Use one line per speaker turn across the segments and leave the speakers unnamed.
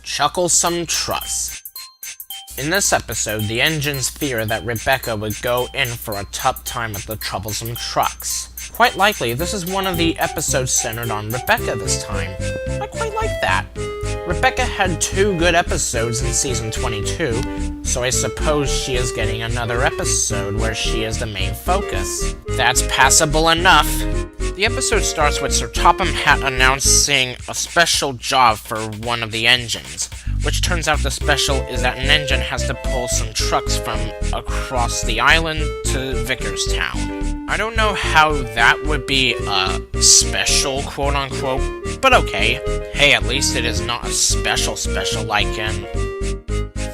Chucklesome Trucks. In this episode, the engines fear that Rebecca would go in for a tough time at the Troublesome Trucks. Quite likely, this is one of the episodes centered on Rebecca this time. I quite like that. Rebecca had 2 good episodes in Season 22, so I suppose she is getting another episode where she is the main focus. That's passable enough. The episode starts with Sir Topham Hatt announcing a special job for one of the engines, which turns out the special is that an engine has to pull some trucks from across the island to Vickerstown. I don't know how that would be a special, quote-unquote, but okay. Hey, at least it is not a special like in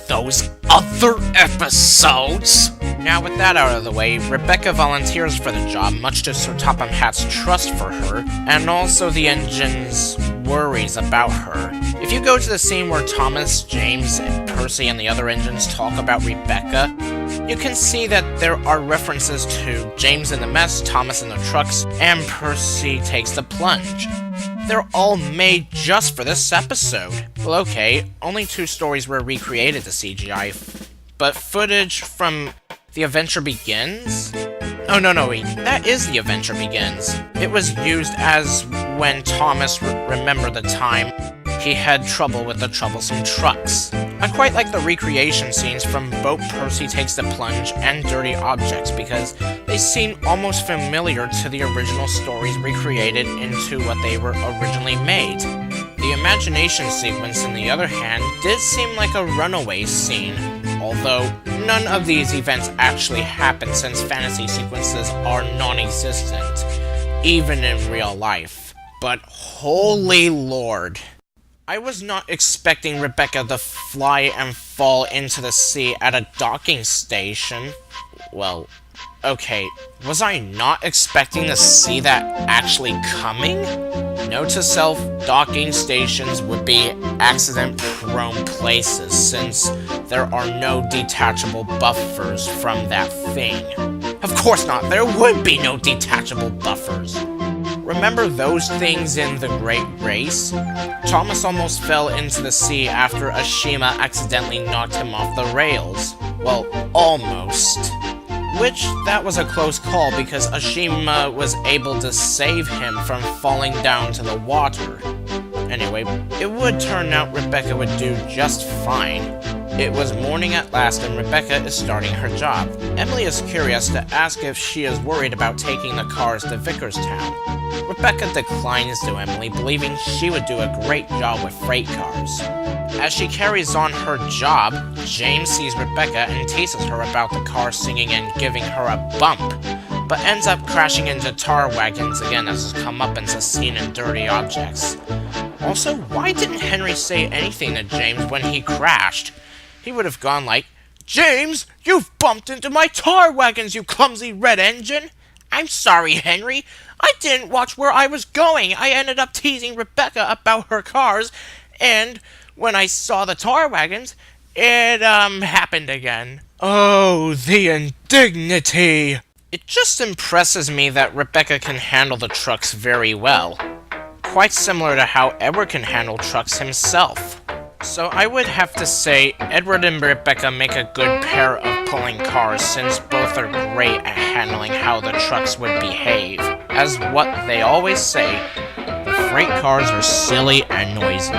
those other episodes. Now with that out of the way, Rebecca volunteers for the job, much to Sir Topham Hatt's trust for her, and also the engine's worries about her. If you go to the scene where Thomas, James, Percy, and the other engines talk about Rebecca, you can see that there are references to James in the mess, Thomas in the trucks, and Percy takes the plunge. They're all made just for this episode. Well, okay, only 2 stories were recreated to CGI, but footage from The Adventure Begins? Oh, no, wait, that is The Adventure Begins. It was used as when Thomas remembered the time he had trouble with the Troublesome Trucks. I quite like the recreation scenes from both Percy Takes the Plunge and Dirty Objects because they seem almost familiar to the original stories recreated into what they were originally made. The imagination sequence, on the other hand, did seem like a runaway scene, although none of these events actually happen since fantasy sequences are non-existent, even in real life. But holy lord. I was not expecting Rebecca to fly and fall into the sea at a docking station. Well, okay, was I not expecting to see that actually coming? Note to self, docking stations would be accident-prone places since there are no detachable buffers from that thing. Of course not, there would be no detachable buffers. Remember those things in The Great Race? Thomas almost fell into the sea after Ashima accidentally knocked him off the rails. Well, almost. Which, that was a close call because Ashima was able to save him from falling down to the water. Anyway, it would turn out Rebecca would do just fine. It was morning at last and Rebecca is starting her job. Emily is curious to ask if she is worried about taking the cars to Vickerstown. Rebecca declines to Emily, believing she would do a great job with freight cars. As she carries on her job, James sees Rebecca and teases her about the car singing and giving her a bump, but ends up crashing into tar wagons again as his comeuppance is seen in Dirty Objects. Also, why didn't Henry say anything to James when he crashed? He would have gone like, "James, you've bumped into my tar wagons, you clumsy red engine!" "I'm sorry, Henry. I didn't watch where I was going. I ended up teasing Rebecca about her cars, and when I saw the tar wagons, it, happened again." Oh, the indignity! It just impresses me that Rebecca can handle the trucks very well. Quite similar to how Edward can handle trucks himself. So I would have to say Edward and Rebecca make a good pair of pulling cars since both are great at handling how the trucks would behave. As what they always say, the freight cars are silly and noisy.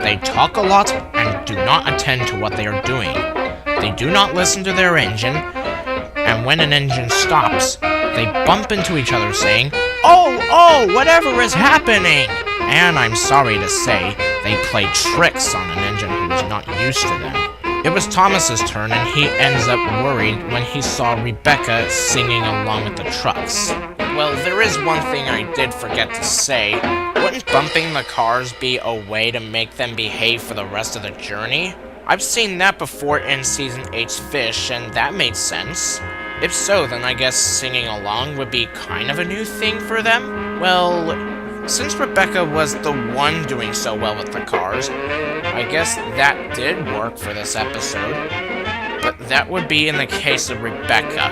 They talk a lot and do not attend to what they are doing. They do not listen to their engine, and when an engine stops, they bump into each other saying, Oh, whatever is happening!" And I'm sorry to say, they play tricks on an engine who is not used to them. It was Thomas's turn, and he ends up worried when he saw Rebecca singing along with the trucks. Well, there is one thing I did forget to say. Wouldn't bumping the cars be a way to make them behave for the rest of the journey? I've seen that before in Season 8's Fish, and that made sense. If so, then I guess singing along would be kind of a new thing for them? Well, since Rebecca was the one doing so well with the cars, I guess that did work for this episode. But that would be in the case of Rebecca,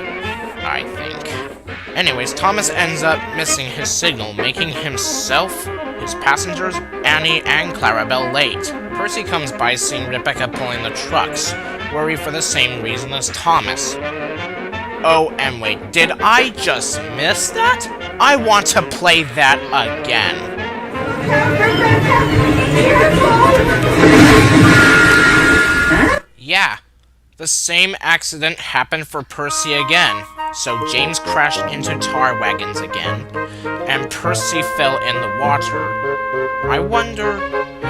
I think. Anyways, Thomas ends up missing his signal, making himself, his passengers, Annie, and Clarabelle late. Percy comes by seeing Rebecca pulling the trucks, worried for the same reason as Thomas. Oh, and wait, did I just miss that? I want to play that again. Yeah, the same accident happened for Percy again. So James crashed into tar wagons again, and Percy fell in the water. I wonder,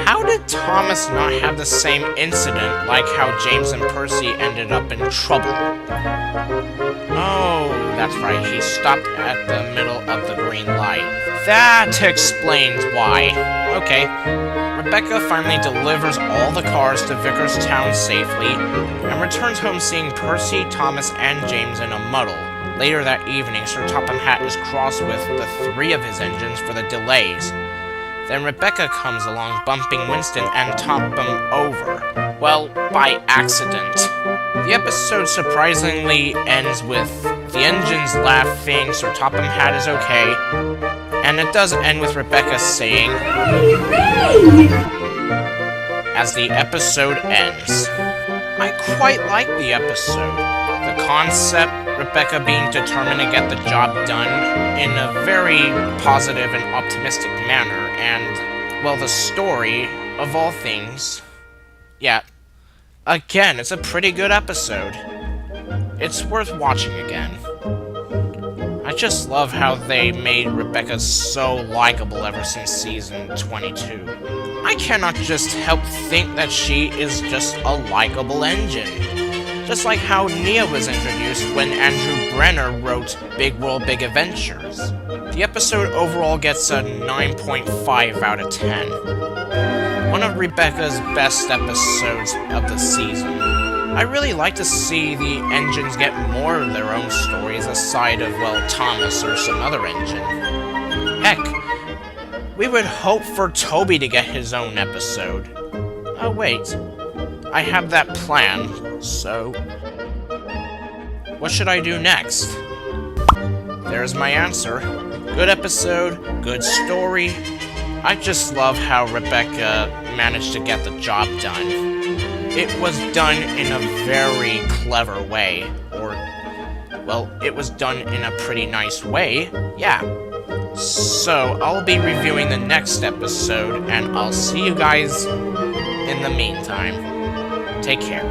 how did Thomas not have the same incident like how James and Percy ended up in trouble? Oh, that's right, he stopped at the middle of the green light. That explains why. Okay, Rebecca finally delivers all the cars to Vicarstown safely, and returns home seeing Percy, Thomas, and James in a muddle. Later that evening, Sir Topham Hatt is cross with the 3 of his engines for the delays. Then Rebecca comes along, bumping Winston and Topham over. Well, by accident. The episode surprisingly ends with the engines laughing, Sir Topham Hatt is okay, and it does end with Rebecca saying, as the episode ends. I quite like the episode. The concept, Rebecca being determined to get the job done in a very positive and optimistic manner, and, well, the story, of all things, yeah, again, it's a pretty good episode. It's worth watching again. I just love how they made Rebecca so likable ever since season 22. I cannot just help think that she is just a likable engine. Just like how Nia was introduced when Andrew Brenner wrote Big World, Big Adventures. The episode overall gets a 9.5 out of 10. One of Rebecca's best episodes of the season. I really like to see the engines get more of their own stories aside of, well, Thomas or some other engine. Heck, we would hope for Toby to get his own episode. Oh wait, I have that plan, so what should I do next? There's my answer. Good episode, good story. I just love how Rebecca managed to get the job done. It was done in a very clever way, or, well, it was done in a pretty nice way, yeah. So, I'll be reviewing the next episode, and I'll see you guys in the meantime. Take care.